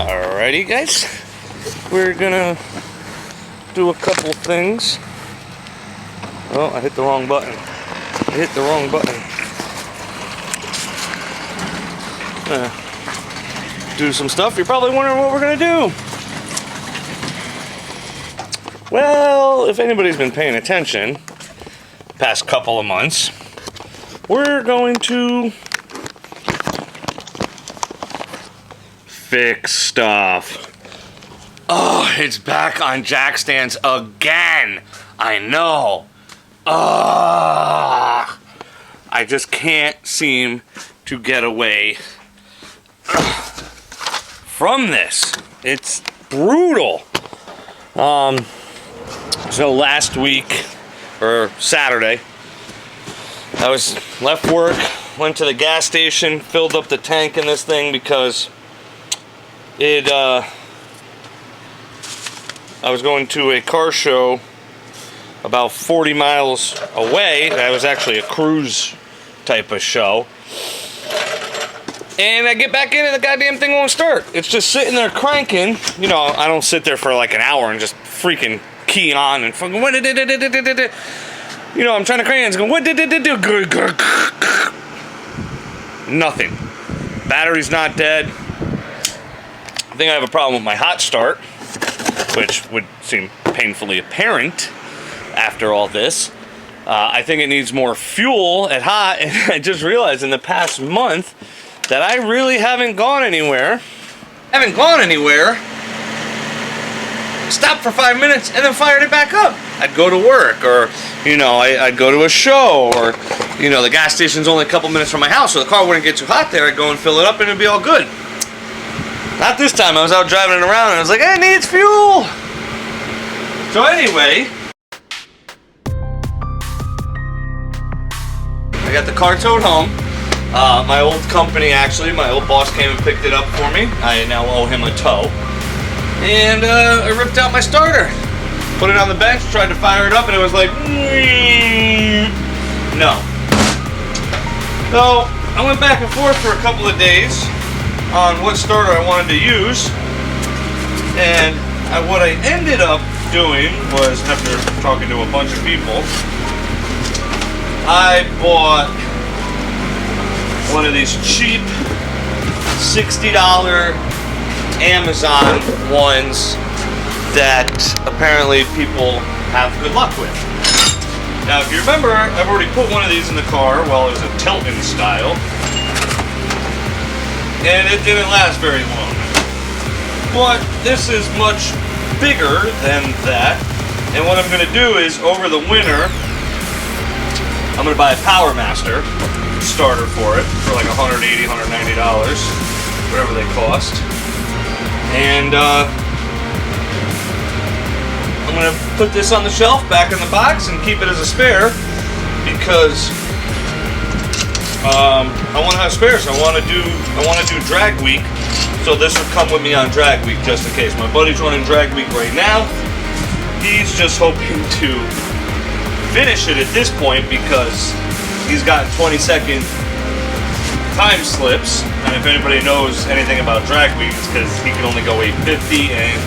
Alrighty, guys. We're gonna do a couple things. Oh, I hit the wrong button. Do some stuff. You're probably wondering what we're gonna do. Well, if anybody's been paying attention past couple of months, we're going to fix stuff. Oh, it's back on jack stands again. I know. I just can't seem to get away from this. It's brutal. So last week, or Saturday, I was left work, went to the gas station, filled up the tank in this thing because I was going to a car show about 40 miles away. That was actually a cruise type of show. And I get back in and the goddamn thing won't start. It's just sitting there cranking. You know, I don't sit there for like an hour and just freaking key on and fucking what did it. You know, I'm trying to crank it. It's going, what did it do? Nothing. Battery's not dead. I think I have a problem with my hot start, which would seem painfully apparent after all this. I think it needs more fuel at hot, and I just realized in the past month that I really haven't gone anywhere. Stopped for 5 minutes and then fired it back up. I'd go to work, or, you know, I'd go to a show, or, you know, the gas station's only a couple minutes from my house, so the car wouldn't get too hot there. I'd go and fill it up and it'd be all good. Not this time. I was out driving it around and I was like, it needs fuel. So anyway, I got the car towed home. My old company, actually, my old boss came and picked it up for me. I now owe him a tow. And I ripped out my starter. Put it on the bench, tried to fire it up, and it was like, no. So I went back and forth for a couple of days on what starter I wanted to use. And what I ended up doing was, after talking to a bunch of people, I bought one of these cheap $60 Amazon ones that apparently people have good luck with. Now, if you remember, I've already put one of these in the car. Well, it was a Tilton style, and it didn't last very long. But this is much bigger than that, and what I'm going to do is, over the winter, I'm going to buy a Power Master starter for it for like $180, $190, whatever they cost. And I'm gonna put this on the shelf back in the box and keep it as a spare, because I want to have spares. I want to do drag week, so this would come with me on drag week just in case. My buddy's running drag week right now. He's just hoping to finish it at this point because he's got 20-second time slips, and if anybody knows anything about drag week, it's because he can only go 850, and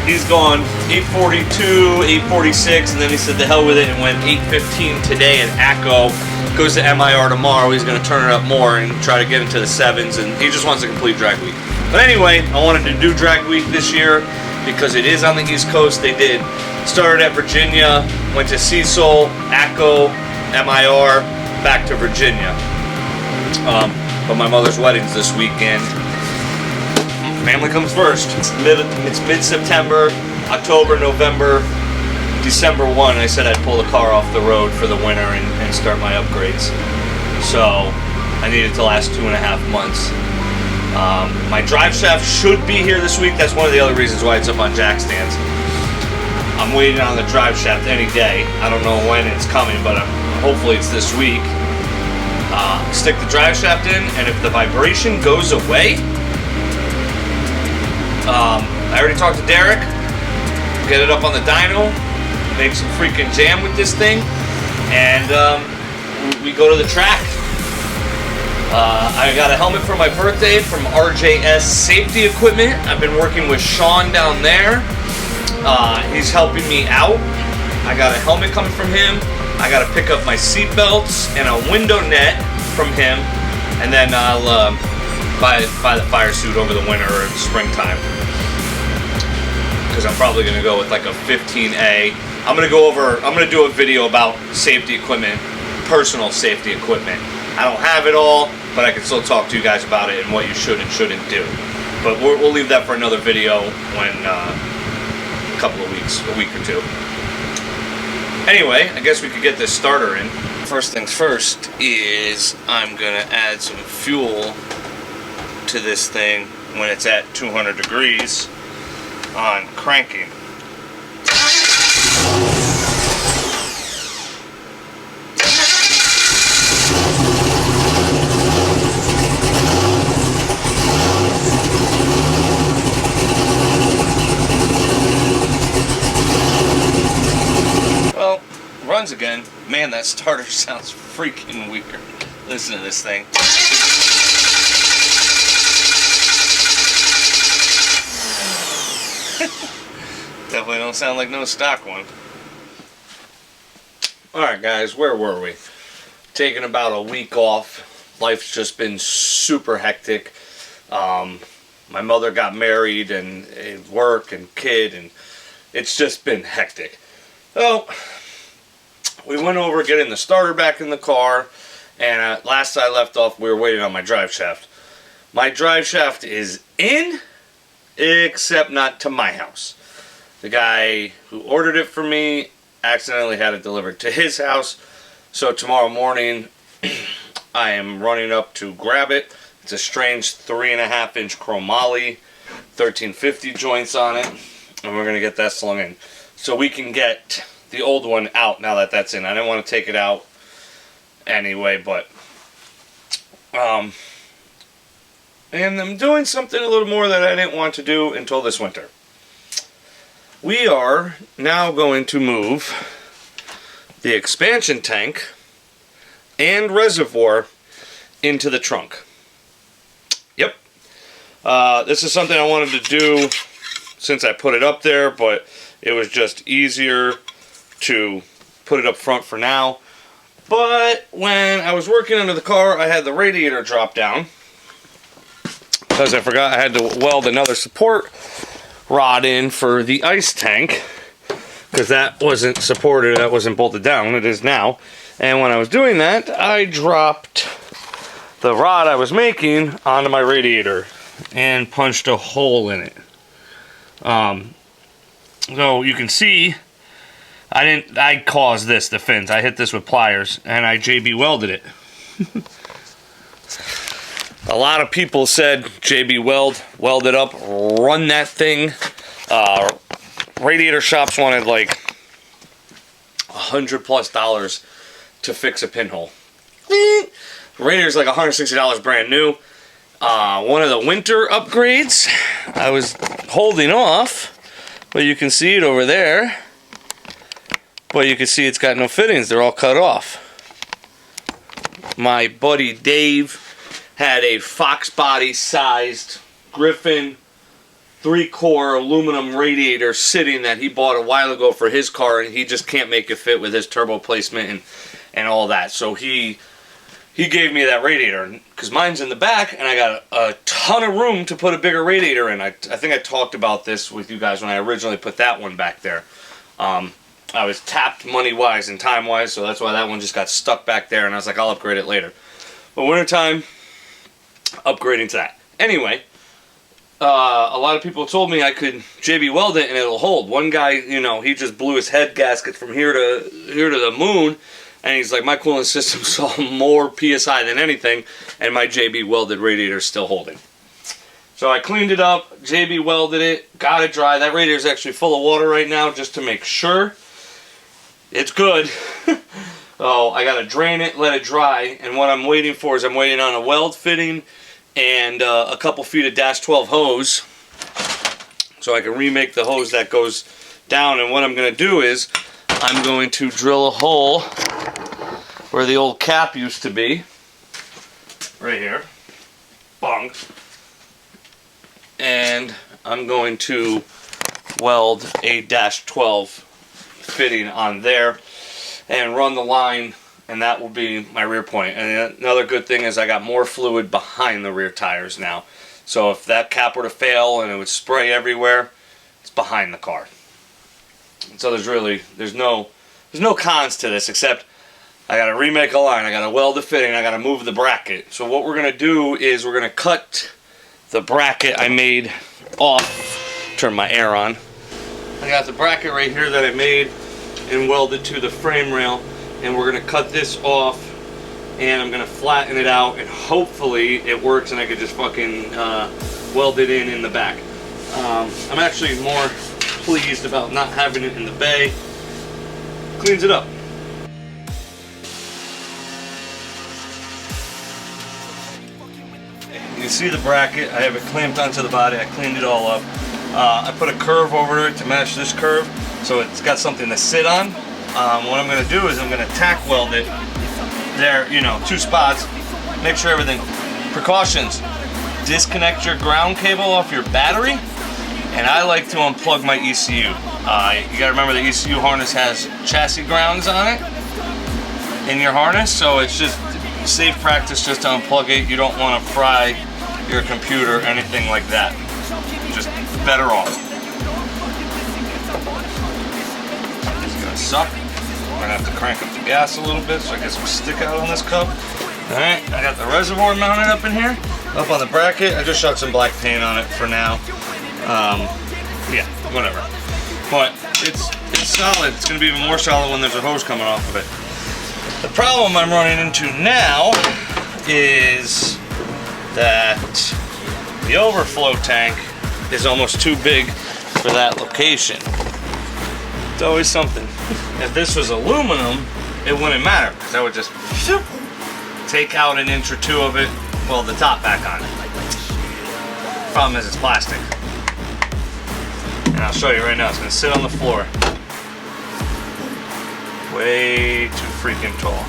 he's gone 842, 846, and then he said the hell with it and went 815 today at ACO. Goes to MIR tomorrow. He's going to turn it up more and try to get into the 7s, and he just wants to complete drag week. But anyway, I wanted to do drag week this year because it is on the East Coast. They did. Started at Virginia, went to Cecil, ACO, MIR, back to Virginia. But my mother's wedding's this weekend. Family comes first. It's mid-September, October, November, December 1. I said I'd pull the car off the road for the winter and start my upgrades. So I need it to last 2.5 months. My drive shaft should be here this week. That's one of the other reasons why it's up on jack stands. I'm waiting on the drive shaft any day. I don't know when it's coming, but hopefully it's this week. Stick the drive shaft in, and if the vibration goes away, I already talked to Derek, get it up on the dyno, make some freaking jam with this thing, and we go to the track. I got a helmet for my birthday from RJS Safety Equipment. I've been working with Sean down there. He's helping me out. I got a helmet coming from him. I got to pick up my seat belts and a window net from him. And then I'll buy the fire suit over the winter or the springtime. Because I'm probably going to go with like a 15A. I'm going to do a video about safety equipment, personal safety equipment. I don't have it all, but I can still talk to you guys about it and what you should and shouldn't do. But we'll leave that for another video when a couple of weeks, a week or two. Anyway, I guess we could get this starter in. First things first is I'm gonna add some fuel to this thing when it's at 200 degrees on cranking. Runs again. Man, that starter sounds freaking weird. Listen to this thing. Definitely don't sound like no stock one. Alright guys, where were we? Taking about a week off. Life's just been super hectic. My mother got married and work and kid, and it's just been hectic. So we went over getting the starter back in the car, and last I left off, we were waiting on my drive shaft. My drive shaft is in, except not to my house. The guy who ordered it for me accidentally had it delivered to his house, so tomorrow morning I am running up to grab it. It's a strange 3.5-inch chromoly, 1350 joints on it, and we're going to get that slung in. So we can get the old one out now that that's in. I didn't want to take it out anyway, but and I'm doing something a little more that I didn't want to do until this winter. We are now going to move the expansion tank and reservoir into the trunk. Yep. This is something I wanted to do since I put it up there, but it was just easier to put it up front for now. But when I was working under the car, I had the radiator drop down because I forgot I had to weld another support rod in for the ice tank, because that wasn't supported, that wasn't bolted down. It is now. And when I was doing that, I dropped the rod I was making onto my radiator and punched a hole in it. So you can see I caused this, the fins. I hit this with pliers, and I JB welded it. A lot of people said JB weld it up, run that thing. Radiator shops wanted like $100+ to fix a pinhole. Radiator's like $160 brand new. One of the winter upgrades, I was holding off, but you can see it over there. But you can see it's got no fittings. They're all cut off. My buddy Dave had a Fox body sized Griffin 3-core aluminum radiator sitting that he bought a while ago for his car, and he just can't make it fit with his turbo placement and all that. So he gave me that radiator because mine's in the back, and I got a ton of room to put a bigger radiator in. I think I talked about this with you guys when I originally put that one back there. I was tapped money-wise and time-wise, so that's why that one just got stuck back there, and I was like, I'll upgrade it later. But wintertime, upgrading to that. Anyway, a lot of people told me I could JB weld it and it'll hold. One guy, you know, he just blew his head gasket from here to the moon, and he's like, my cooling system saw more PSI than anything, and my JB welded radiator is still holding. So I cleaned it up, JB welded it, got it dry. That radiator is actually full of water right now just to make sure. It's good. Oh, I gotta drain it, let it dry, and what I'm waiting for is I'm waiting on a weld fitting and a couple feet of dash 12 hose so I can remake the hose that goes down. And what I'm gonna do is I'm going to drill a hole where the old cap used to be, right here. Bung. And I'm going to weld a -12 fitting on there and run the line, and that will be my rear point. And another good thing is I got more fluid behind the rear tires now. So if that cap were to fail and it would spray everywhere, it's behind the car. So there's no cons to this, except I gotta remake a line, I gotta weld the fitting, I gotta move the bracket. So what we're gonna do is we're gonna cut the bracket I made off. Turn my air on. I got the bracket right here that I made and welded to the frame rail, and we're gonna cut this off, and I'm gonna flatten it out, and hopefully it works and I could just fucking weld it in the back. I'm actually more pleased about not having it in the bay. Cleans it up. You can see the bracket. I have it clamped onto the body. I cleaned it all up. I put a curve over it to match this curve, so it's got something to sit on. What I'm going to do is I'm going to tack weld it there, you know, 2 spots. Make sure everything. Precautions: disconnect your ground cable off your battery, and I like to unplug my ECU. You got to remember the ECU harness has chassis grounds on it in your harness, so it's just safe practice just to unplug it. You don't want to fry your computer or anything like that. Just better off. It's gonna suck. We're gonna have to crank up the gas a little bit so I get some stick out on this cup. Alright, I got the reservoir mounted up in here, up on the bracket. I just shot some black paint on it for now. Yeah, whatever. But it's solid. It's gonna be even more solid when there's a hose coming off of it. The problem I'm running into now is that the overflow tank is almost too big for that location. It's always something. If this was aluminum, it wouldn't matter, because I would just take out an inch or 2 of it, weld the top back on it. Problem is it's plastic. And I'll show you right now, it's going to sit on the floor. Way too freaking tall.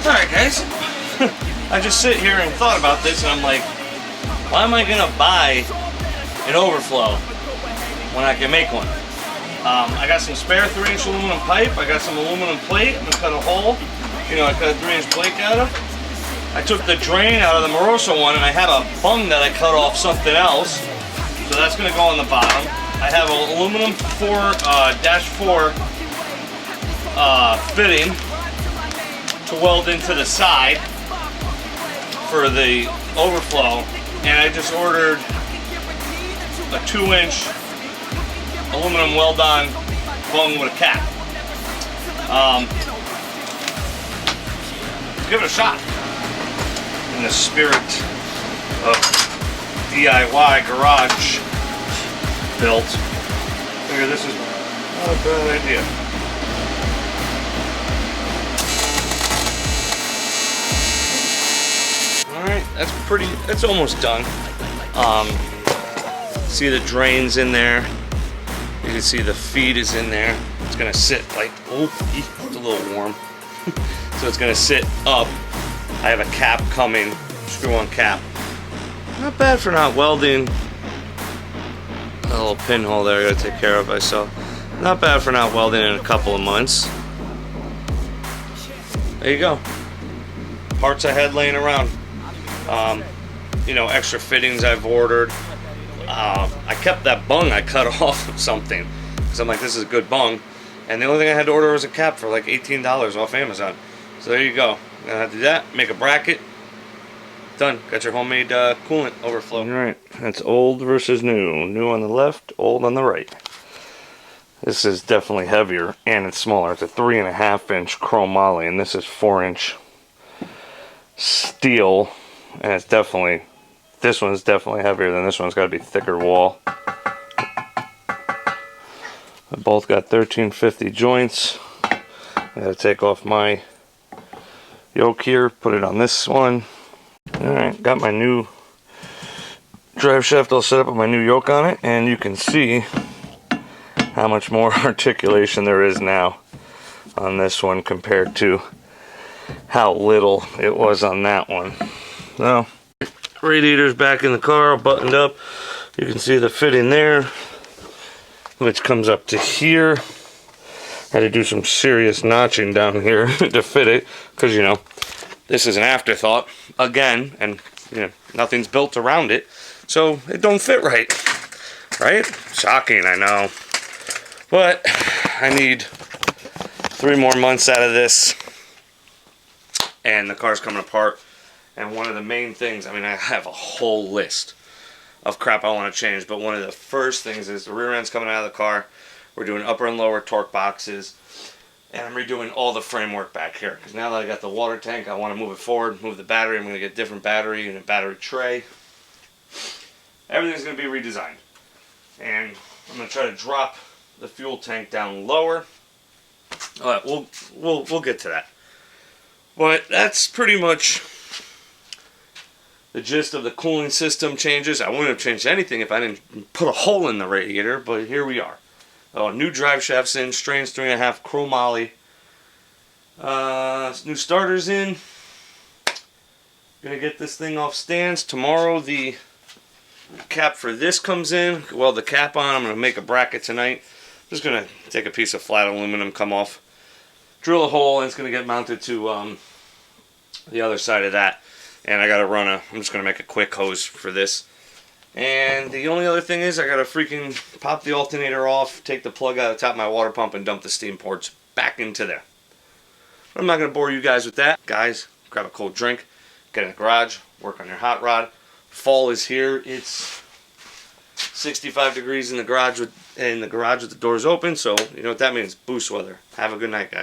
Alright guys, I just sit here and thought about this, and I'm like, why am I gonna buy an overflow when I can make one? I got some spare 3-inch aluminum pipe, I got some aluminum plate. I'm gonna cut a hole, you know, I cut a 3-inch plate out of. I took the drain out of the Moroso one, and I had a bung that I cut off something else, so that's gonna go on the bottom. I have an aluminum 4 fitting to weld into the side for the overflow, and I just ordered a 2-inch aluminum weld-on bung with a cap. Give it a shot. In the spirit of DIY garage built, figure this is not a bad idea. Alright, that's almost done. See the drains in there. You can see the feed is in there. It's gonna sit like, oh, it's a little warm. So it's gonna sit up. I have a cap coming, screw-on cap. Not bad for not welding. A little pinhole there I gotta take care of. I saw. Not bad for not welding in a couple of months. There you go. Parts I had laying around. You know, extra fittings I've ordered. I kept that bung I cut off of something because I'm like, this is a good bung, and the only thing I had to order was a cap for like $18 off Amazon. So there you go. I'm gonna have to do that. Make a bracket. Done. Got your homemade coolant overflow. All right, that's old versus new. New on the left, old on the right. This is definitely heavier and it's smaller. It's a 3.5-inch chrome moly, and this is 4-inch steel, and it's definitely, this one's definitely heavier than this one. It's got to be thicker wall. They both got 1350 joints. I gotta take off my yoke here, put it on this one. Alright, got my new drive shaft all set up with my new yoke on it, and you can see how much more articulation there is now on this one compared to how little it was on that one. So, radiator's back in the car, buttoned up. You can see the fitting there, which comes up to here. Had to do some serious notching down here to fit it, because, you know, this is an afterthought again, and you know, nothing's built around it, so it don't fit right. Right? Shocking, I know. But I need 3 more months out of this, and the car's coming apart. And one of the main things, I mean, I have a whole list of crap I want to change, but one of the first things is the rear end's coming out of the car. We're doing upper and lower torque boxes, and I'm redoing all the framework back here, because now that I got the water tank, I want to move it forward, move the battery. I'm going to get a different battery and a battery tray. Everything's going to be redesigned, and I'm going to try to drop the fuel tank down lower. All right, we'll get to that, but that's pretty much the gist of the cooling system changes. I wouldn't have changed anything if I didn't put a hole in the radiator, but here we are. New drive shafts in, Strains 3.5 chromoly. New starters in. Gonna get this thing off stands. Tomorrow the cap for this comes in. Weld the cap on. I'm gonna make a bracket tonight. Just gonna take a piece of flat aluminum, come off, drill a hole, and it's gonna get mounted to the other side of that. And I gotta run I'm just gonna make a quick hose for this. And the only other thing is I gotta freaking pop the alternator off, take the plug out of the top of my water pump, and dump the steam ports back into there. But I'm not gonna bore you guys with that. Guys, grab a cold drink, get in the garage, work on your hot rod. Fall is here. It's 65 degrees in the garage with the doors open, so you know what that means, boost weather. Have a good night, guys.